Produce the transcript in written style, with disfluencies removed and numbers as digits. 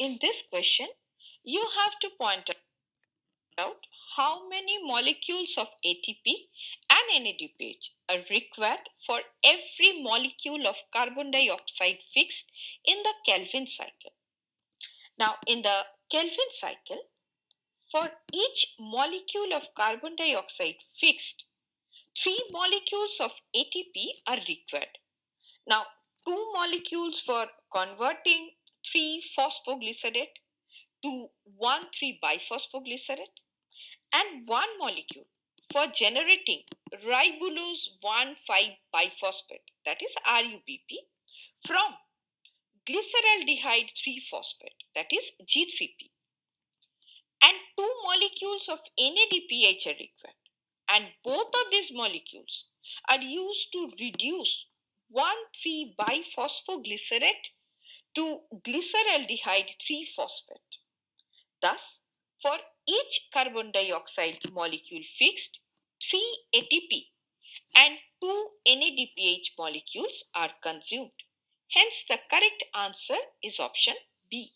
In this question, you have to point out how many molecules of ATP and NADPH are required for every molecule of carbon dioxide fixed in the Kelvin cycle. Now, in the Kelvin cycle, for each molecule of carbon dioxide fixed, 3 molecules of ATP are required. Now, 2 molecules for converting 3-phosphoglycerate to 1,3-biphosphoglycerate, and 1 molecule for generating ribulose 1,5-biphosphate, that is RUBP, from glyceraldehyde 3-phosphate, that is G3P. And 2 molecules of NADPH are required. And both of these molecules are used to reduce 1,3-biphosphoglycerate to glyceraldehyde 3-phosphate. Thus, for each carbon dioxide molecule fixed, 3 ATP and 2 NADPH molecules are consumed. Hence, the correct answer is option B.